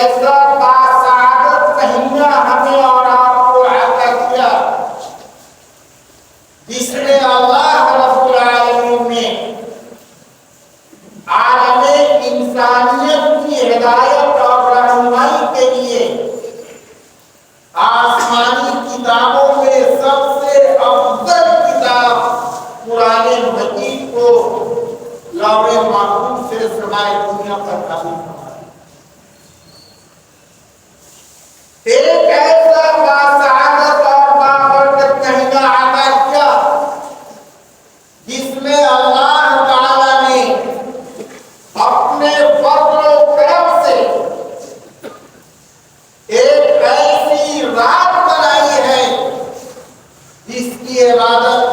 ऐसा बासादत महीना हमें और आपको अता किया जिसमें अल्लाह रब्बुल आलमीन ने आलमे इंसानियत की हिदायत और रहनुमाई के लिए आसमानी किताबों में सबसे अफजल किताब कुरान मजीद को लौहे महफूज से समाए दुनिया पर नाज़िल फरमाया। एक ऐसा बासादत और बाबरकत महीना अता किया जिसमें अल्लाह ताला ने अपने फज़ल व करम से एक ऐसी रात बनाई है जिसकी इबादत